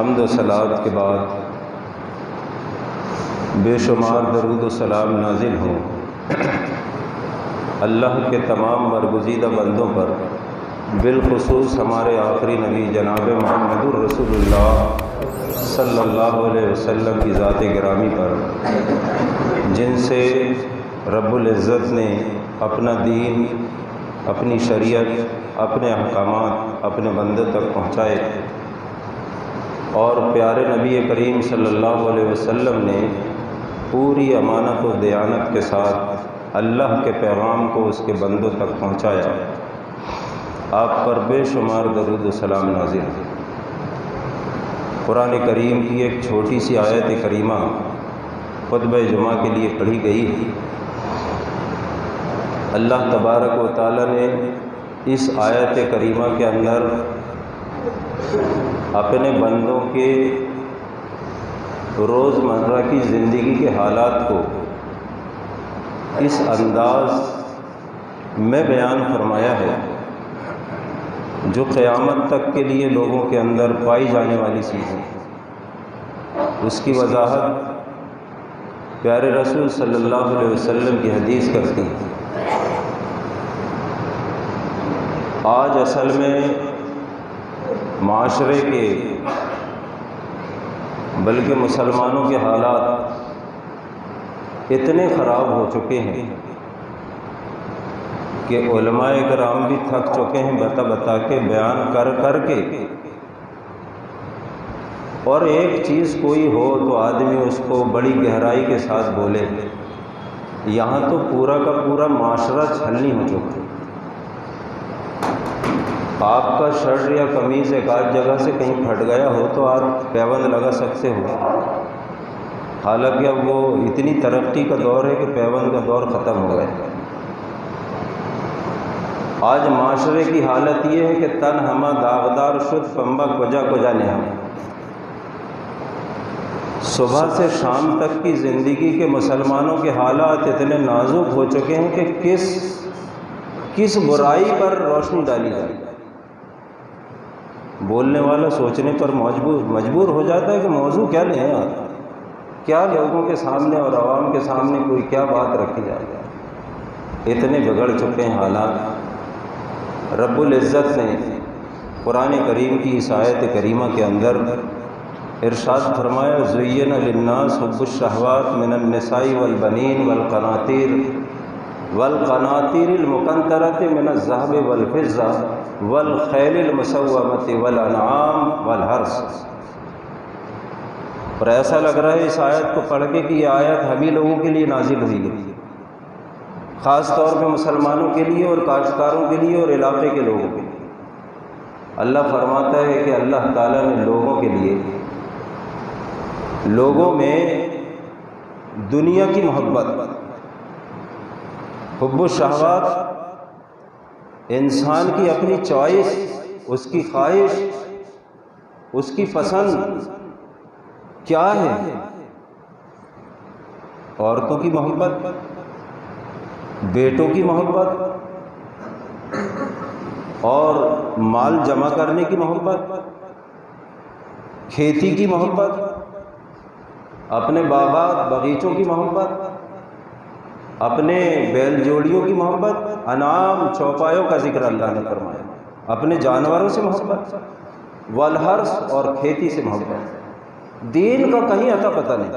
حمد و صلوات کے بعد بے شمار درود و سلام نازل ہوں اللہ کے تمام برگزیدہ بندوں پر، بالخصوص ہمارے آخری نبی جناب محمد الرسول اللہ صلی اللہ علیہ وسلم کی ذات گرامی پر، جن سے رب العزت نے اپنا دین، اپنی شریعت، اپنے احکامات اپنے بندے تک پہنچائے، اور پیارے نبی کریم صلی اللہ علیہ وسلم نے پوری امانت و دیانت کے ساتھ اللہ کے پیغام کو اس کے بندوں تک پہنچایا۔ آپ پر بے شمار درود و سلام نازل ہے۔ قرآن کریم کی ایک چھوٹی سی آیت کریمہ خطبہ جمعہ کے لیے پڑھی گئی ہے۔ اللہ تبارک و تعالی نے اس آیت کریمہ کے اندر اپنے بندوں کے روزمرہ کی زندگی کے حالات کو اس انداز میں بیان فرمایا ہے جو قیامت تک کے لیے لوگوں کے اندر پائی جانے والی چیز ہے۔ اس کی وضاحت پیارے رسول صلی اللہ علیہ وسلم کی حدیث کرتی ہے۔ آج اصل میں معاشرے کے بلکہ مسلمانوں کے حالات اتنے خراب ہو چکے ہیں کہ علماء کرام بھی تھک چکے ہیں بتا بتا کے، بیان کر کر کے، اور ایک چیز کوئی ہو تو آدمی اس کو بڑی گہرائی کے ساتھ بولے۔ یہاں تو پورا کا پورا معاشرہ چھلنی ہو چکا ہے۔ آپ کا شرٹ یا قمیض ایک آدھ جگہ سے کہیں پھٹ گیا ہو تو آپ پیوند لگا سکتے ہو، حالانکہ اب وہ اتنی ترقی کا دور ہے کہ پیوند کا دور ختم ہو گیا۔ آج معاشرے کی حالت یہ ہے کہ تن ہمہ داغدار شد پنبہ کجا کجا نہم۔ صبح سے شام تک کی زندگی کے مسلمانوں کے حالات اتنے نازک ہو چکے ہیں کہ کس برائی پر روشنی ڈالی جائے۔ بولنے والا سوچنے پر مجبور ہو جاتا ہے کہ موضوع کیا لیں یار، کیا لوگوں کے سامنے اور عوام کے سامنے کوئی کیا بات رکھی جائے۔ اتنے بگڑ چکے ہیں حالات۔ رب العزت نے قرآن کریم کی اس آیت کریمہ کے اندر ارشاد فرمایا، زُيِّنَ لِلنَّاسِ حُبُّ الشَّهَوَاتِ مِنَ النِّسَاءِ وَالْبَنِينَ وَالْقَنَاطِيرِ الْمُقَنطَرَةِ مِنَ الذَّهَبِ وَالْفِضَّةِ وَالْخَيْلِ الْمُسَوَّمَةِ وَالْأَنْعَامِ وَالْحَرْثِ۔ اور ایسا لگ رہا ہے اس آیت کو پڑھ کے کہ یہ آیت ہم ہی لوگوں کے لیے نازل ہوئی ہے، خاص طور پہ مسلمانوں کے لیے اور کاشتکاروں کے لیے اور علاقے کے لوگوں کے لیے۔ اللہ فرماتا ہے کہ اللہ تعالیٰ نے لوگوں کے لیے، لوگوں میں دنیا کی محبت، حب الشہوات، انسان کی اپنی چوائس، اس کی خواہش، اس کی پسند کیا ہے؟ عورتوں کی محبت، بیٹوں کی محبت، اور مال جمع کرنے کی محبت، کھیتی کی محبت، اپنے باغات باغیچوں کی محبت، اپنے بیل جوڑیوں کی محبت، انعام چوپایوں کا ذکر اللہ نے فرمایا، اپنے جانوروں سے محبت، والحرث اور کھیتی سے محبت۔ دین کا کہیں عطا پتہ نہیں۔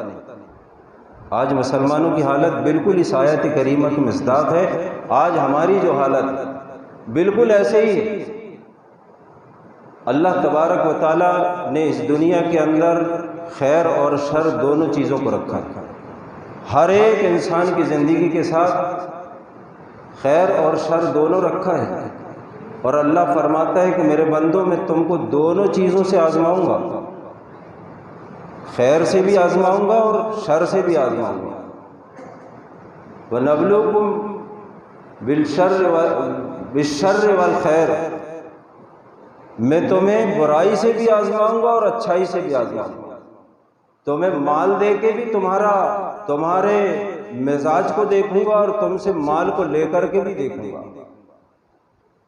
آج مسلمانوں کی حالت بالکل اس آیت کریمہ کی مصداق ہے۔ آج ہماری جو حالت بالکل ایسے ہی ہے۔ اللہ تبارک و تعالیٰ نے اس دنیا کے اندر خیر اور شر دونوں چیزوں کو رکھا ہے۔ ہر ایک انسان کی زندگی کے ساتھ خیر اور شر دونوں رکھا ہے، اور اللہ فرماتا ہے کہ میرے بندوں میں تم کو دونوں چیزوں سے آزماؤں گا، خیر سے بھی آزماؤں گا اور شر سے بھی آزماؤں گا۔ وَنَبْلُوكُمْ بِالشَّرِّ وَالْخَيْرِ، میں تمہیں برائی سے بھی آزماؤں گا اور اچھائی سے بھی آزماؤں گا۔ تمہیں مال دے کے بھی تمہارے مزاج کو دیکھوں گا، اور تم سے مال کو لے کر کے بھی دیکھوں گا۔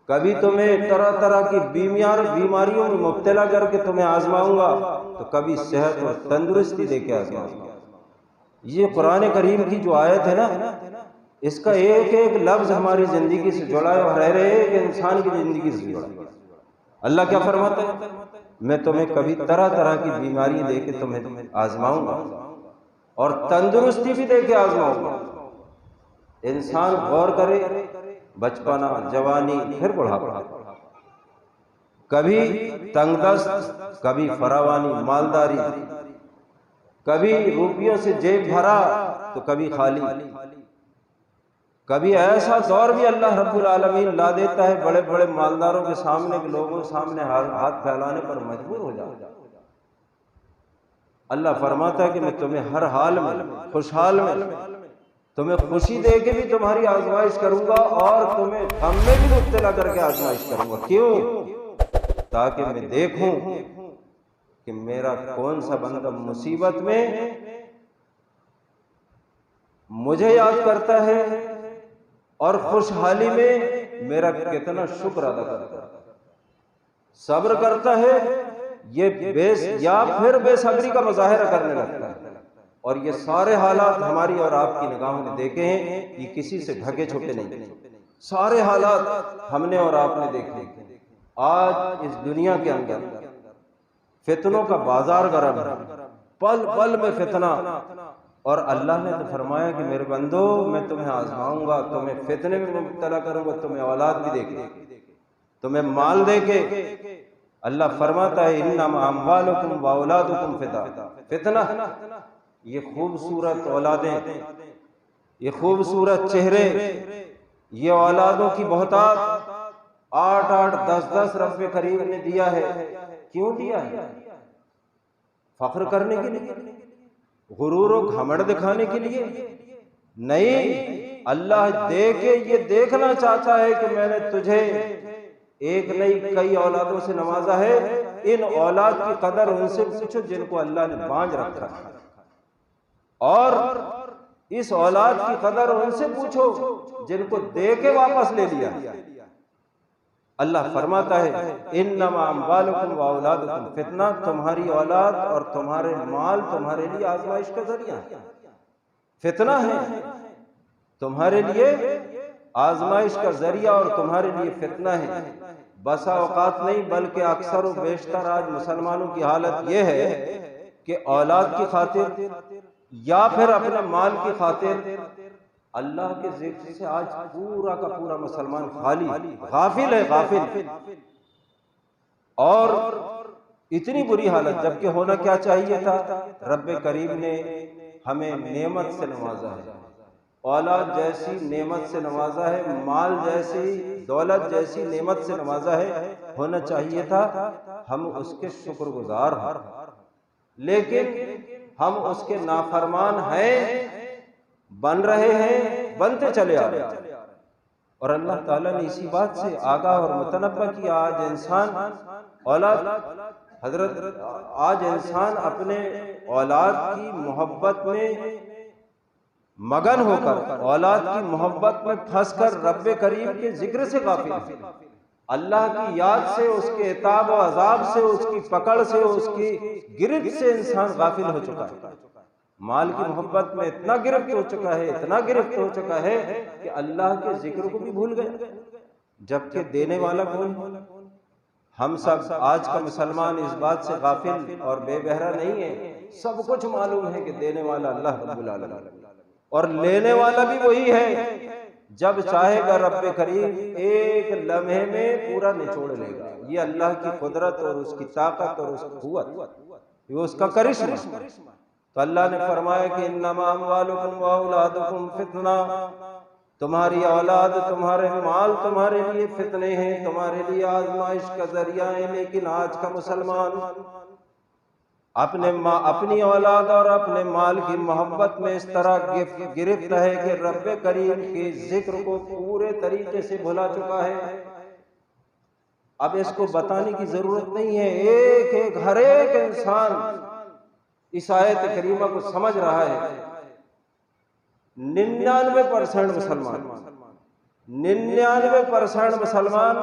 کبھی تمہیں طرح طرح کی بیماریوں میں مبتلا کر کے تمہیں آزماؤں گا، تو کبھی صحت اور تندرستی دے کے آزماؤں گا۔ یہ قرآن کریم کی جو آیت ہے نا، اس کا ایک ایک لفظ ہماری زندگی سے جڑا ہے، اور ہر ایک انسان کی زندگی سے جڑا ہے۔ اللہ کیا فرماتا ہے؟ میں تمہیں کبھی طرح طرح کی بیماری دے کے تمہیں آزماؤں گا اور تندرستی بھی دے کے آزماؤں گا۔ انسان غور کرے، بچپنا، جوانی، پھر بڑھاپا، کبھی تنگ دست، کبھی فراوانی، مالداری، کبھی روپیوں سے جیب بھرا تو کبھی خالی، کبھی ایسا دور بھی اللہ رب العالمین لا دیتا ہے بڑے بڑے مالداروں کے سامنے کہ لوگوں سامنے ہاتھ پھیلانے پر مجبور ہو جاتا ہے۔ اللہ فرماتا ہے کہ میں تمہیں ہر حال میں، خوشحال میں، تمہیں خوشی دے کے بھی تمہاری آزمائش کروں گا، اور تمہیں غم میں بھی مبتلا کر کے آزمائش کروں گا۔ کیوں؟ تاکہ میں دیکھوں کہ میرا کون سا بندہ مصیبت میں مجھے یاد کرتا ہے اور خوشحالی میں میرا کتنا شکر ادا کرتا ہے، صبر کرتا ہے یا پھر بے صبری کا مظاہرہ کرنے لگتا ہے۔ اور یہ سارے حالات ہماری اور آپ کی نگاہوں نے دیکھے ہیں، یہ کسی سے ڈھکے چھپے نہیں، سارے حالات ہم نے اور آپ نے دیکھے۔ آج اس دنیا کے اندر فتنوں کا بازار گرم ہے، پل پل میں فتنہ، اور اللہ نے تو فرمایا کہ میرے بندو میں تمہیں آزماؤں گا، تمہیں فتنے میں مبتلا کروں گا، تمہیں اولاد بھی دے کے، تمہیں مال دے کے۔ اللہ فرماتا ہے انما اموالکم واولادکم فتنہ۔ یہ خوبصورت اولادیں، یہ خوبصورت چہرے، یہ اولادوں کی بہتات 8-8 10-10 رب کریم نے دیا ہے۔ کیوں دیا ہے؟ فخر کرنے کے لیے، غرور و گھمنڈ دکھانے کے لیے نہیں، اللہ دے کے یہ دیکھنا چاہتا ہے کہ میں نے تجھے ایک نہیں کئی اولادوں سے نوازا ہے۔ ان اولاد کی قدر ان سے پوچھو جن کو اللہ نے بانجھ رکھا ہے، اور اس اولاد کی قدر ان سے پوچھو جن کو دے کے واپس لے لیا۔ اللہ فرماتا ہے انما اموالکم واولادکم فتنہ، تمہاری اولاد اور تمہارے مال تمہارے لیے آزمائش کا ذریعہ ہے، فتنہ ہے، تمہارے لیے آزمائش کا ذریعہ اور تمہارے لیے فتنہ ہے۔ بسا اوقات نہیں بلکہ اکثر و بیشتر آج مسلمانوں کی حالت یہ ہے کہ اولاد کی خاطر یا پھر اپنے مال کی خاطر اللہ کے ذکر سے آج پورا کا پورا مسلمان خالی، غافل ہے، غافل۔ اور اتنی بری حالت، جبکہ ہونا کیا چاہیے تھا؟ رب کریم نے ہمیں نعمت سے نوازا ہے، اولاد جیسی نعمت سے نوازا ہے، مال جیسی، دولت جیسی نعمت سے نوازا ہے، ہونا چاہیے تھا ہم اس کے شکر گزار ہوں، لیکن ہم اس کے نافرمان ہیں، بن رہے ہیں، بنتے چلے آ رہے ہیں۔ اور اللہ تعالیٰ نے اسی بات سے آگاہ اور متنبہ کیا۔ آج انسان آج انسان اپنے اولاد کی محبت میں مگن ہو کر، اولاد کی محبت میں پھنس کر رب کریم کے ذکر سے غافل ہے، اللہ کی یاد سے، اس کے عتاب و عذاب سے، اس کی پکڑ سے، اس کی گرفت سے انسان غافل ہو چکا ہے۔ مال کی محبت میں اتنا گرفت ہو چکا ہے، اتنا گرفت ہو چکا ہے کہ اللہ کے ذکر کو بھی بھول گئے، جبکہ دینے والا کون ہے؟ ہم سب آج کا مسلمان اس بات سے غافل اور بے بہرہ نہیں ہے، سب کچھ معلوم ہے کہ دینے والا اللہ رب العالمین اور لینے والا بھی وہی ہے۔ جب چاہے گا رب کریم ایک لمحے میں پورا نچوڑ لے گا۔ یہ اللہ کی قدرت اور اس کی طاقت اور اس کی قوت، یہ اس کا کرشمہ۔ تو اللہ نے فرمایا کہ انما اموالکم واولادکم فتنہ، تمہاری اولاد، تمہارے مال تمہارے لیے فتنے ہیں، تمہارے لیے آزمائش کا ذریعہ ہے۔ لیکن آج کا مسلمان اپنی اولاد اور اپنے مال کی محبت میں اس طرح گرفت ہے کہ رب کریم کے ذکر کو پورے طریقے سے بھلا چکا ہے۔ اب اس کو بتانے کی ضرورت نہیں ہے، ایک ہر ایک انسان اس آیت کریمہ کو سمجھ رہا ہے۔ 99% مسلمان 99% مسلمان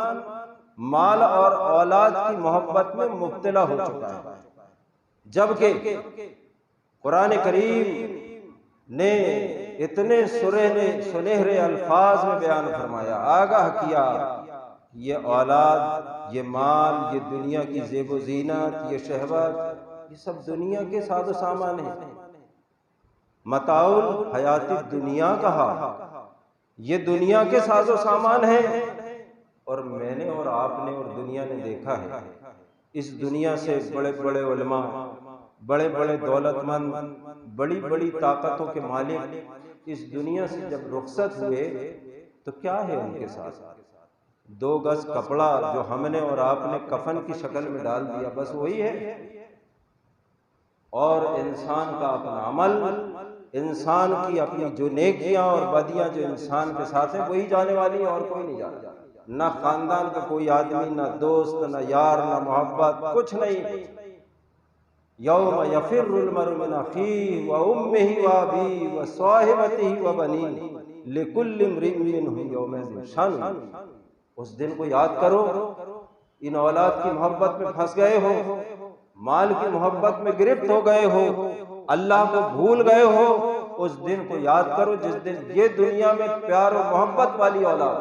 مال اور اولاد کی محبت میں مبتلا ہو چکا ہے، جبکہ قرآن کریم نے اتنے سنہرے الفاظ میں بیان فرمایا، آگاہ کیا، یہ اولاد، یہ مال، یہ دنیا کی زیب و زینت، یہ شہوت، یہ سب دنیا کے ساز و سامان ہیں، متاع الحیات الدنیا کہا، یہ دنیا کے ساز و سامان ہیں۔ اور میں نے اور آپ نے اور دنیا نے دیکھا ہے، اس دنیا سے بڑے بڑے علماء، بڑے بڑے دولت مند، بڑی بڑی طاقتوں کے مالک اس دنیا سے جب رخصت ہوئے تو کیا ہے ان کے ساتھ؟ 2 گز کپڑا جو ہم نے اور آپ نے کفن کی شکل میں ڈال دیا، بس وہی ہے۔ اور انسان کا اپنا عمل، انسان کی اپنی جو نیکیاں اور بدیاں جو انسان کے ساتھ ہیں وہی جانے والی ہیں، اور کوئی نہیں جانا، نہ خاندان کا کوئی آدمی، نہ دوست، نہ یار، نہ محبت، کچھ نہیں۔ یوم یفر المرء من اخیہ وامہ وابیہ وصاحبتہ وبنیہ لکل امرئ منہم یومئذ شأن۔ اس دن کو یاد کرو، ان اولاد کی محبت میں پھنس گئے ہو، مال کی محبت میں گرفت ہو گئے ہو، اللہ کو بھول گئے ہو، اس دن کو یاد کرو جس دن یہ دنیا میں پیار و محبت والی اولاد،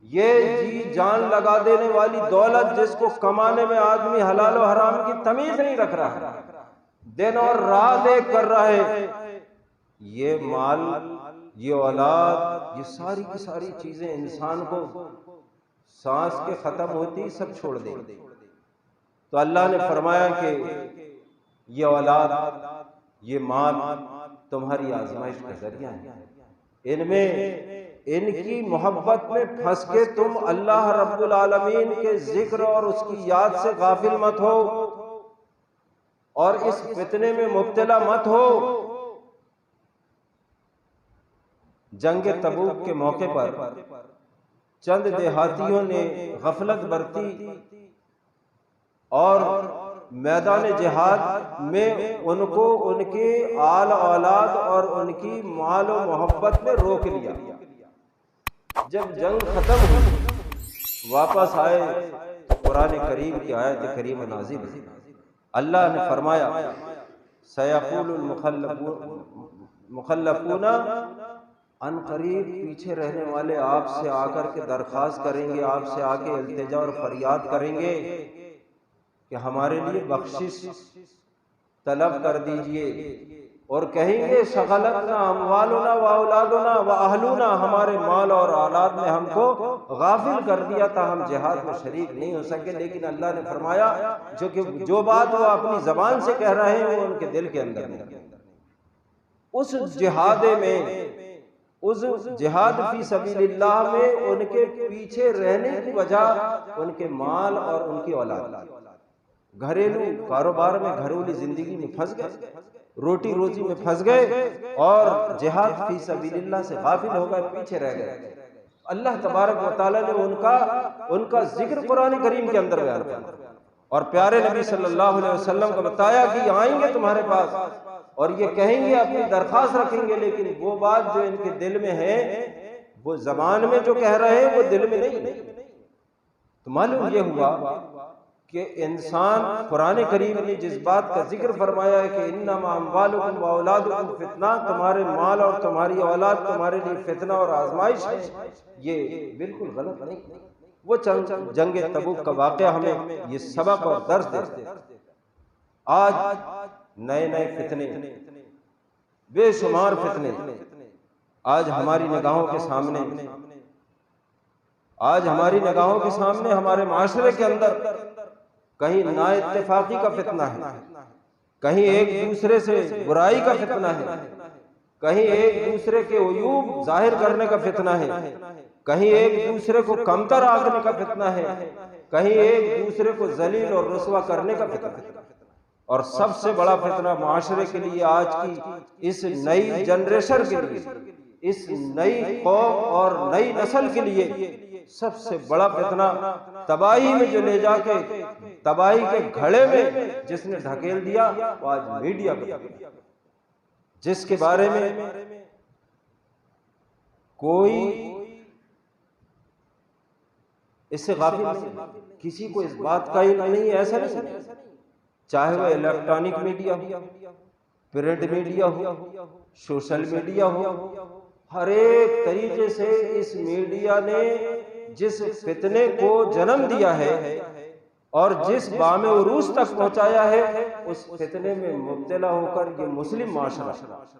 یہ جی جان لگا دینے والی دولت جس کو کمانے میں آدمی حلال و حرام کی تمیز نہیں رکھ رہا، دن اور رات ایک کر رہا ہے، یہ مال، یہ اولاد، یہ ساری کی ساری چیزیں انسان کو سانس کے ختم ہوتی سب چھوڑ دیں۔ تو اللہ نے فرمایا کہ یہ اولاد، یہ مال تمہاری آزمائش کا ذریعہ ہے، ان کی محبت میں پھنس کے تم اللہ رب العالمین کے ذکر اور اس کی یاد سے غافل مت ہو، اور اس فتنے میں مبتلا مت ہو۔ جنگ تبوک کے موقع پر چند دیہاتیوں نے غفلت برتی اور میدان جہاد میں ان کو ان کے آل اولاد اور ان کی مال و محبت میں روک لیا۔ جب جنگ ختم ہوئی، واپس آئے تو قرآن کریم کی آیت کریمہ نازل ہوئی۔ اللہ نے فرمایا سیقول المخلفون، ان قریب پیچھے رہنے والے آپ سے آ کر کے درخواست کریں گے، آپ سے آ کے التجا اور فریاد کریں گے کہ ہمارے لیے بخشش طلب کر دیجئے، اور کہیں گے شغلتنا اموالنا و اولادنا و اہلنا، ہمارے مال اور اولاد نے ہم کو غافل کر دیا تھا، ہم جہاد میں شریک نہیں ہو سکے۔ لیکن اللہ نے فرمایا جو بات وہ اپنی زبان سے کہہ رہے ہیں وہ ان کے دل کے اندر نہیں۔ اس جہاد میں، اس جہاد فی سبیل اللہ میں ان کے پیچھے رہنے کی وجہ ان کے مال اور ان کی اولاد، گھریلو کاروبار میں، گھریلو زندگی میں پھنس گئے، روٹی روزی میں پھنس گئے، اور جہاد فی سبیل اللہ سے غافل ہو گئے، پیچھے رہ گئے۔ اللہ تبارک و تعالیٰ نے ان کا ذکر قرآن کریم کے اندر بیان کیا، اور پیارے نبی صلی اللہ علیہ وسلم کو بتایا کہ آئیں گے تمہارے پاس اور یہ کہیں گے، اپنی درخواست رکھیں گے، لیکن وہ بات جو ان کے دل میں ہے، وہ زبان میں جو کہہ رہے ہیں وہ دل میں نہیں۔ تو معلوم یہ ہوا کہ انسان، قرآن کریم نے جس بات کا ذکر فرمایا ہے کہ انما اموالکم و اولادکم فتنہ، تمہارے مال اور تمہاری اولاد تمہارے لیے فتنہ اور آزمائش ہے، یہ بالکل غلط نہیں۔ وہ جنگ تبوک کا واقعہ ہمیں یہ سبق اور درس دیتے۔ آج نئے نئے فتنے، بے شمار فتنے آج ہماری نگاہوں کے سامنے، ہمارے معاشرے کے اندر کہیں نا اتفاقی کا فتنہ ہے، کہیں ایک دوسرے سے برائی کا فتنہ ہے، کہیں ایک دوسرے کے عیوب ظاہر کرنے کا فتنہ ہے، کہیں ایک دوسرے کو کمتر آنکنے کا فتنہ ہے، کہیں ایک دوسرے کو ذلیل اور رسوا کرنے کا فتنہ ہے۔ اور سب سے بڑا فتنہ معاشرے کے لیے، آج کی اس نئی جنریشن کے لیے، اس نئی قوم اور نئی نسل کے لیے سب سے بڑا فتنہ، تباہی میں جو لے جا کے تباہی کے گھڑے میں جس نے ڈھکیل دیا، وہ آج میڈیا کا، جس کے بارے میں کوئی اس سے غافل نہیں، کسی کو اس بات کا علم نہیں، ایسا نہیں، چاہے وہ الیکٹرانک میڈیا ہو، پرنٹ میڈیا ہو، سوشل میڈیا ہو، ہر ایک طریقے سے اس میڈیا نے جس فتنے کو جنم دیا ہے اور جس بام عروج تک پہنچایا ہے، اس فتنے میں مبتلا ہو کر یہ مسلم معاشرہ،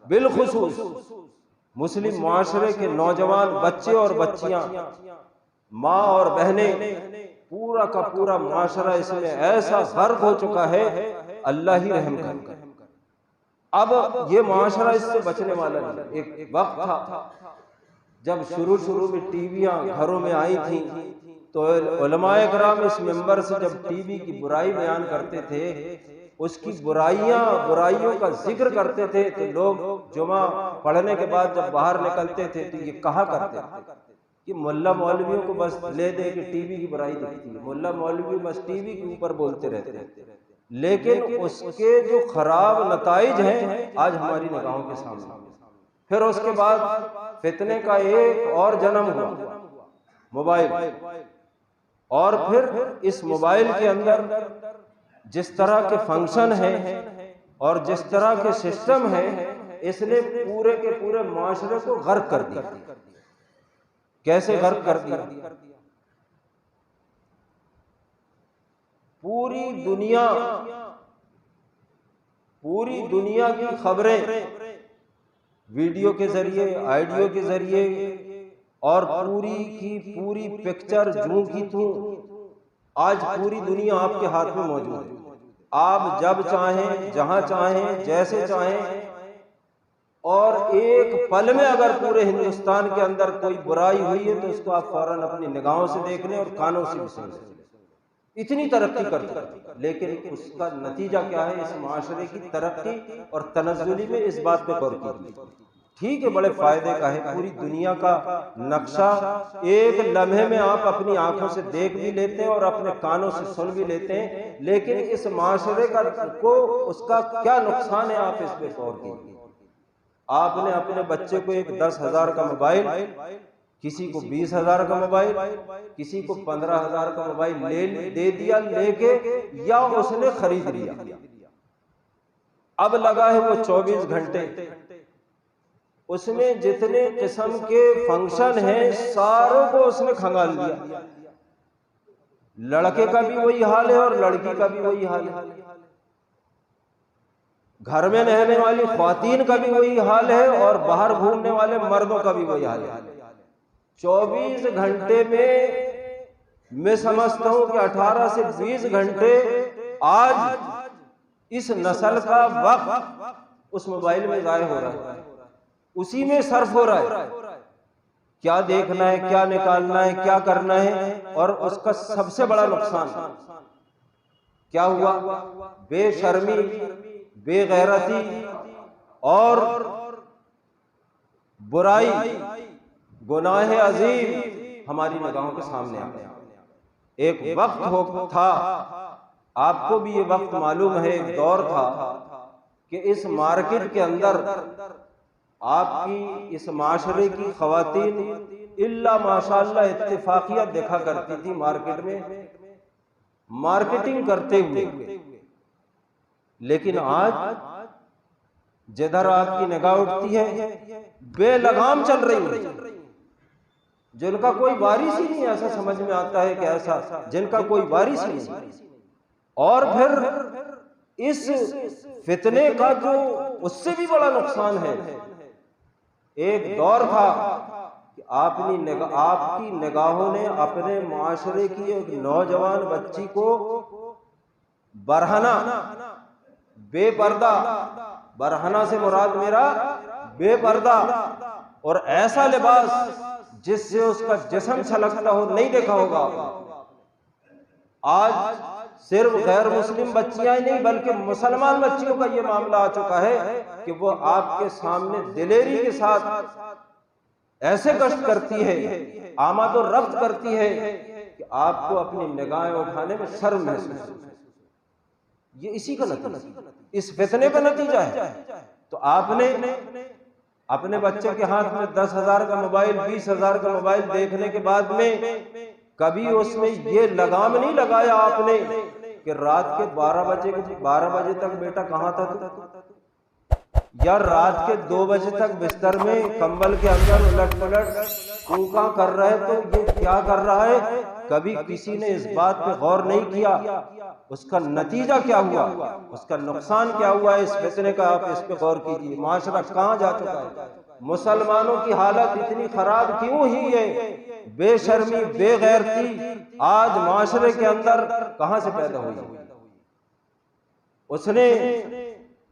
بالخصوص مسلم معاشرے کے نوجوان بچے اور بچیاں، ماں اور بہنیں، پورا کا پورا معاشرہ اس میں ایسا غرق ہو چکا ہے، اللہ ہی رحم کرے۔ اب یہ معاشرہ اس سے بچنے والا نہیں۔ ایک وقت تھا جب شروع میں ٹی ویاں گھروں میں آئی تھیں تو علماء کرام اس منبر سے جب ٹی وی کی برائی بیان کرتے تھے، اس کی برائیوں کا ذکر کرتے تھے، تو لوگ جمعہ پڑھنے کے بعد جب باہر نکلتے تھے تو یہ کہا کرتے تھے کہ ملا مولویوں کو بس لے دے کہ ٹی وی کی برائی دکھتی ہے، ملا مولوی بس ٹی وی کے اوپر بولتے رہتے ہیں، لیکن اس کے جو خراب نتائج ہیں آج ہماری نگاہوں کے سامنے۔ پھر اس کے بعد فتنے کا ایک اور جنم ہوا، موبائل، اور پھر اس موبائل کے اندر جس طرح کے فنکشن ہیں اور جس طرح کے سسٹم ہیں، اس نے پورے کے پورے معاشرے کو غرق کر دیا۔ کیسے غرق کر دیا؟ پوری دنیا کی خبریں ویڈیو کے ذریعے، آڈیو کے ذریعے، اور پوری کی پوری پکچر جوں کی توں آج پوری دنیا آپ کے ہاتھ میں موجود ہے۔ آپ جب چاہیں، جہاں چاہیں، جیسے چاہیں، اور ایک پل میں اگر پورے ہندوستان کے اندر کوئی برائی ہوئی ہے تو اس کو آپ فوراً اپنی نگاہوں سے دیکھ لیں اور کانوں سے بھی سن لیں۔ اتنی ترقی کرتی ہے، لیکن اس کا نتیجہ کیا ہے؟ اس معاشرے کی ترقی اور تنزلی میں اس بات پہ غور کیجیے۔ ٹھیک ہے، بڑے فائدے کا ہے، پوری دنیا کا نقشہ ایک لمحے میں آپ اپنی آنکھوں سے دیکھ بھی لیتے ہیں اور اپنے کانوں سے سن بھی لیتے ہیں، لیکن اس معاشرے کو اس کا کیا نقصان ہے، آپ اس پہ غور کیجیے۔ آپ نے اپنے بچے کو ایک 10,000 کا موبائل، کسی کو 20,000 کا موبائل، کسی کو 15,000 کا موبائل دے دیا لے کے، یا اس نے خرید لیا، اب لگا ہے وہ 24 گھنٹے اس میں جتنے قسم کے فنکشن ہیں ساروں کو اس نے کھنگال لیا۔ لڑکے کا بھی وہی حال ہے اور لڑکی کا بھی وہی حال ہے، گھر میں رہنے والی خواتین کا بھی وہی حال ہے اور باہر گھومنے والے مردوں کا بھی وہی حال ہے۔ 24 گھنٹے میں سمجھتا ہوں کہ 18 سے 20 گھنٹے آج اس نسل کا وقت اس موبائل میں ضائع ہو رہا ہے، اسی میں صرف ہو رہا ہے۔ کیا دیکھنا ہے، کیا نکالنا ہے، کیا کرنا ہے، اور اس کا سب سے بڑا نقصان کیا ہوا؟ بے شرمی، بے غیرتی اور برائی، گناہ عظیم ہماری نگاہوں کے سامنے آ گیا۔ ایک وقت تھا، آپ کو بھی یہ وقت معلوم ہے، ایک دور تھا کہ اس مارکیٹ کے اندر آپ کی اس معاشرے کی خواتین الا ماشاءاللہ اتفاقیت دیکھا کرتی تھی مارکیٹ میں مارکیٹنگ کرتے ہوئے، لیکن آج جدھر آپ کی نگاہ اٹھتی ہے بے لگام چل رہی ہے، جن کا کوئی وارث ہی نہیں، ایسا سمجھ میں آتا ہے کہ ایسا جن کا کوئی وارث ہی نہیں۔ اور پھر اس فتنے کا جو اس سے بھی بڑا نقصان ہے، ایک دور تھا کہ آپ کی نگاہوں نے اپنے معاشرے کی ایک نوجوان بچی کو برہنہ، بے پردہ، برہنہ سے مراد میرا بے پردہ اور ایسا لباس جس سے اس کا جسم چھلکتا ہو نہیں دیکھا ہوگا۔ آج صرف غیر مسلم بچیاں ہی نہیں بلکہ مسلمان بچیوں کا یہ معاملہ آ چکا ہے کہ وہ آپ کے سامنے دلیری کے ساتھ ایسے گشت کرتی ہے، آمد و رفت کرتی ہے کہ آپ کو اپنی نگاہیں اٹھانے میں شرم محسوس ہے۔ یہ اسی کا نتیجہ، اس فتنے کا نتیجہ ہے۔ تو آپ نے اپنے بچے کے ہاتھ میں 10,000 کا موبائل، 20,000 کا موبائل دیکھنے کے بعد میں کبھی اس میں یہ لگام نہیں لگایا آپ نے کہ رات کے 12 بجے تک بیٹا کہاں تھا یا رات کے 2 بجے تک بستر میں کمبل کے اندر الٹ پلٹ کوکا کر رہے تو یہ کیا کر رہا ہے؟ کبھی کسی نے اس بات پہ غور نہیں کیا اس کا نتیجہ کیا ہوا، اس کا نقصان کیا ہوا ہے اس فتنے کا؟ آپ اس پہ غور کیجیے، معاشرہ کہاں جا چکا ہے، مسلمانوں کی حالت اتنی خراب کیوں ہوئی ہے؟ بے شرمی، بے غیرتی آج معاشرے کے اندر کہاں سے پیدا ہوئی؟ اس نے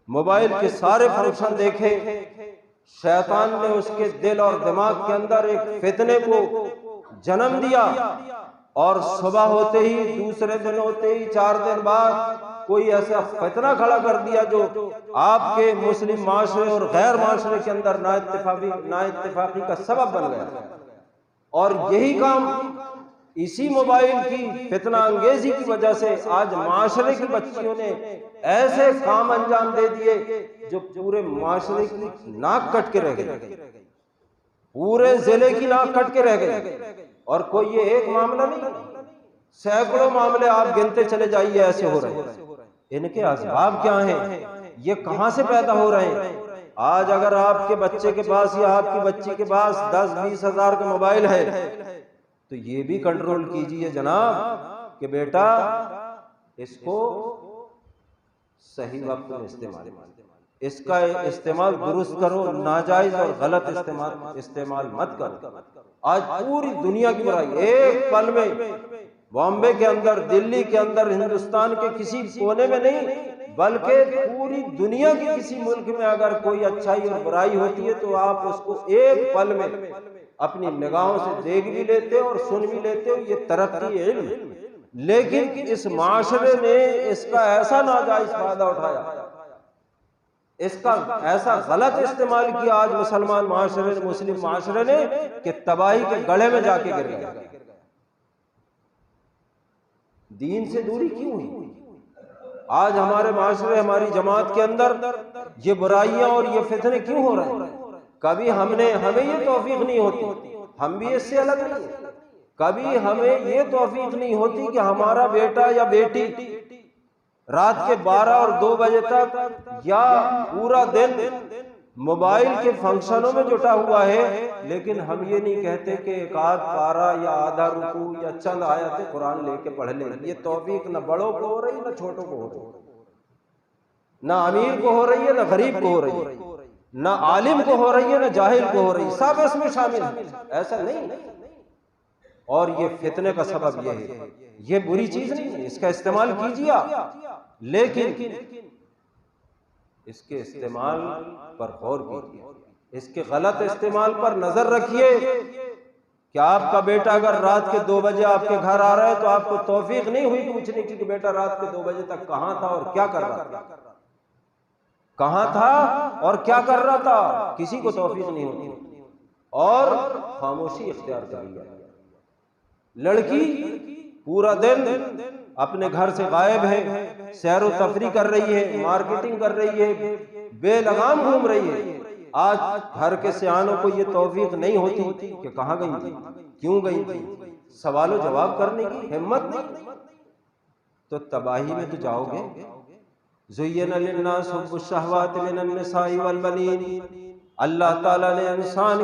موبائل کے سارے فنکشن دیکھے، شیطان نے اس کے دل اور دماغ کے اندر ایک فتنے کو جنم دیا، اور صبح ہوتے ہی، دوسرے دن ہوتے ہی، 4 دن بعد کوئی ایسا فتنہ کھڑا کر دیا جو آپ کے مسلم معاشرے اور غیر معاشرے کے اندر نااتفاقی کا سبب بن گیا۔ اور یہی کام اسی موبائل کی فتنہ انگیزی کی وجہ سے آج معاشرے کی بچیوں نے ایسے کام انجام دے دیے جو پورے معاشرے کی ناک کٹ کے رہ گئے، پورے ضلع کی ناک کٹ کے رہ گئے۔ اور کوئی یہ ایک معاملہ نہیں، سینکڑوں معاملے آپ گنتے چلے جائیے ایسے ہو رہے ہیں۔ ان کے اسباب کیا ہیں؟ یہ کہاں سے پیدا ہو رہے ہیں؟ آج اگر آپ کے بچے کے پاس یا آپ کی بچی کے پاس 10-20 ہزار کا موبائل ہے تو یہ بھی کنٹرول کیجئے جناب کہ بیٹا اس کو صحیح وقت میں اس کا استعمال درست کرو، ناجائز اور غلط استعمال مت کرو۔ آج پوری دنیا کی برائی ایک پل میں، بامبے کے اندر، دلی کے اندر، ہندوستان کے کسی کونے میں نہیں بلکہ پوری دنیا کے کسی ملک میں اگر کوئی اچھائی اور برائی ہوتی ہے تو آپ اس کو ایک پل میں اپنی نگاہوں سے دیکھ بھی لیتے اور سن بھی لیتے ہو۔ یہ ترقی علم، لیکن اس معاشرے نے اس کا ایسا ناجائز فائدہ اٹھایا، اس کا ایسا غلط استعمال کیا آج مسلمان معاشرے نے، مسلم معاشرے نے، کہ تباہی کے گڑھے میں جا کے گر گیا۔ دین سے دوری کیوں ہوئی؟ آج ہمارے معاشرے، ہماری جماعت کے اندر یہ برائیاں اور یہ فتنے کیوں ہو رہے ہیں؟ کبھی ہمیں یہ توفیق نہیں ہوتی، ہم بھی اس سے الگ نہیں ہیں، کبھی ہمیں یہ توفیق نہیں ہوتی کہ ہمارا بیٹا یا بیٹی رات کے 12 اور 2 بجے تک یا پورا دن موبائل کے فنکشنوں میں جٹا ہوا ہے، لیکن ہم یہ نہیں کہتے کہ ایک آدھ پارہ یا آدھا رکوع یا چند آیت قرآن لے کے پڑھ لیں۔ یہ توفیق نہ بڑوں کو ہو رہی، نہ چھوٹوں کو ہو رہی، نہ امیر کو ہو رہی ہے، نہ غریب کو ہو رہی ہے، نہ عالم کو ہو رہی ہے، نہ جاہل کو ہو رہی ہے، سب اس میں شامل ہیں، ایسا نہیں۔ اور یہ فتنے کا سبب یہ ہے، یہ بری چیز نہیں ہے، اس کا استعمال کیجیے لیکن اس کے استعمال پر غور کیجیے، اس کے غلط استعمال پر نظر رکھیے کہ آپ کا بیٹا اگر رات کے 2 بجے آپ کے گھر آ رہا ہے تو آپ کو توفیق نہیں ہوئی پوچھنے کی کہ بیٹا رات کے 2 بجے تک کہاں تھا اور کیا کر رہا تھا، کہاں تھا اور کیا کر رہا تھا، کسی کو توفیق نہیں ہوتی، اور خاموشی اختیار کر لیا۔ لڑکی پورا دن اپنے گھر سے غائب ہے، سیر و تفریح کر رہی ہے، مارکیٹنگ کر رہی ہے، بے لگام گھوم رہی ہے۔ آج گھر کے سیانوں کو یہ توفیق نہیں ہوتی کہ کہاں گئی تھی، کیوں گئی تھی، سوال و جواب کرنے کی ہمت نہیں، تو تباہی میں تو جاؤ گے۔ زین للناس حب الشہوات من النساء والبنین، اللہ تعالیٰ نے انسان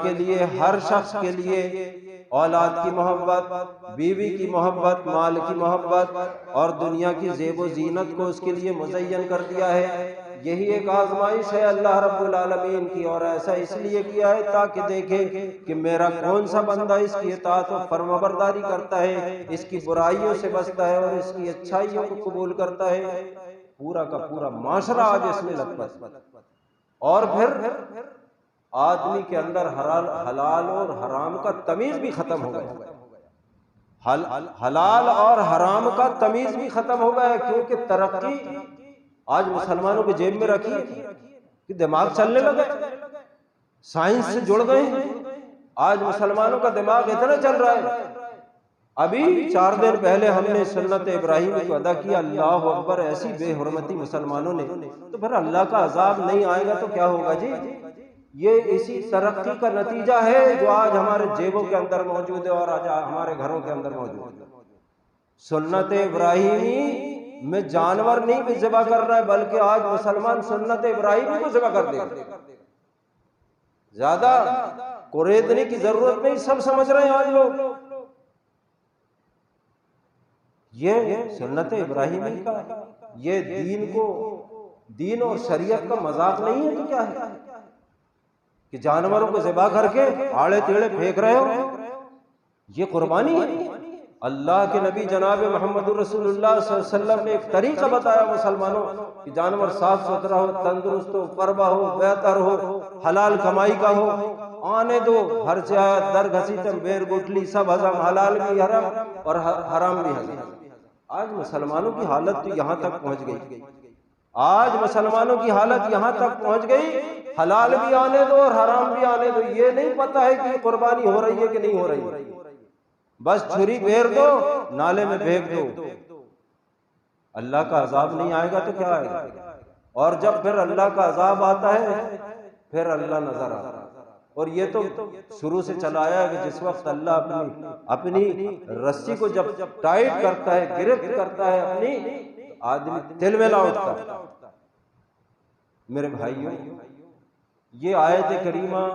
کے لیے ہر شخص کے لیے اولاد کی محبت، بیوی کی محبت، مال کی محبت اور دنیا کی زیب و زینت کو اس کے لیے مزین کر دیا ہے۔ یہی ایک آزمائش ہے اللہ رب العالمین کی، اور ایسا اس لیے کیا ہے تاکہ دیکھے کہ میرا کون سا بندہ اس کی اطاعت و فرمانبرداری کرتا ہے، اس کی برائیوں سے بچتا ہے اور اس کی اچھائیوں کو قبول کرتا ہے۔ پورا کا پورا معاشرہ آج اس میں لگ پت، اور پھر آدمی کے اندر حلال اور حرام کا تمیز بھی ختم ہو گیا، حلال اور حرام کا تمیز بھی ختم ہو گیا، کیونکہ ترقی آج مسلمانوں کے جیب میں رکھی کہ دماغ چلنے لگا، سائنس سے جڑ گئے ہیں۔ آج مسلمانوں کا دماغ اتنا چل رہا ہے، ابھی 4 دن پہلے ہم نے سنت ابراہیم کو ادا کیا، اللہ اکبر، ایسی بے حرمتی مسلمانوں نے، تو پھر اللہ کا عذاب نہیں آئے گا تو کیا ہوگا جی؟ یہ اسی ترقی کا نتیجہ ہے جو آج ہمارے جیبوں کے اندر موجود ہے اور آج ہمارے گھروں کے اندر موجود ہے۔ سنت ابراہیمی میں جانور نہیں بھی ذبح کر رہا ہے، بلکہ آج مسلمان سنت ابراہیمی کو ذبح کر دے گا۔ زیادہ کوریدنے کی ضرورت نہیں، سب سمجھ رہے ہیں آج لوگ یہ سنت ابراہیمی کا، یہ دین اور شریعت کا مذاق نہیں ہے کہ کیا ہے کہ جانوروں کو ذبح کر کے آڑے ٹیڑے پھینک رہے ہو؟ یہ قربانی ہے۔ اللہ کے نبی جناب محمد رسول اللہ صلی اللہ علیہ وسلم نے ایک طریقہ بتایا مسلمانوں کہ جانور صاف ستھرا ہو، تندرست ہو، قربا ہو، بہتر ہو، حلال کمائی کا ہو، آنے دو، ہر چاہت در گھسیٹم بیر گٹلی سب ہضم، حلال بھی حرام اور حرام بھی حلال۔ آج مسلمانوں کی حالت تو یہاں تک پہنچ گئی، آج مسلمانوں کی حالت یہاں تک پہنچ گئی، حلال بھی آنے دو اور حرام بھی آنے دو، یہ نہیں پتا ہے کہ یہ قربانی ہو رہی ہے کہ نہیں ہو رہی ہے، بس چھری پھیر دو، نالے میں پھینک دو۔ اللہ کا عذاب نہیں آئے گا تو کیا آئے گا؟ اور جب پھر اللہ کا عذاب آتا ہے پھر اللہ نظر آتا ہے۔ اور یہ تو شروع سے چلا آیا ہے کہ جس وقت اللہ اپنی رسی کو جب ٹائٹ کرتا ہے، گرفت کرتا ہے اپنی، آدمی دل میں اٹھتا ہے۔ میرے بھائیوں، یہ آیت کریمہ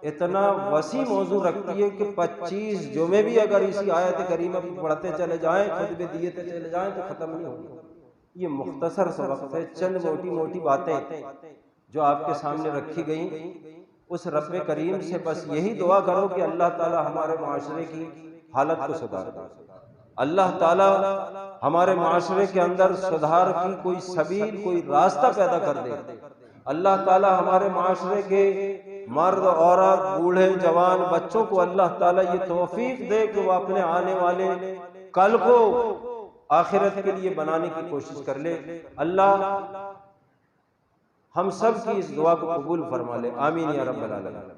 اتنا وسیع موضوع رکھتی ہے کہ 25 جمعے بھی اگر اسی آیت کریمہ بھی پڑھتے چلے جائیں، خطبے دیتے چلے جائیں تو ختم نہیں ہوگی۔ یہ مختصر سا وقت ہے، چند موٹی موٹی باتیں جو آپ کے سامنے رکھی گئیں، اس رب کریم سے بس یہی دعا کرو کہ اللہ تعالی ہمارے معاشرے کی حالت کو سدھار دے، اللہ تعالی ہمارے معاشرے کے اندر سدھار کی کوئی سبیل، کوئی راستہ پیدا کر دے، اللہ تعالی ہمارے معاشرے کے مرد، عورت، بوڑھے، جوان، بچوں کو اللہ تعالیٰ یہ توفیق دے کہ وہ اپنے آنے والے کل کو آخرت کے لیے بنانے کی کوشش کر لے۔ اللہ ہم سب کی اس دعا کو قبول فرما لے، آمین یا رب العالمین۔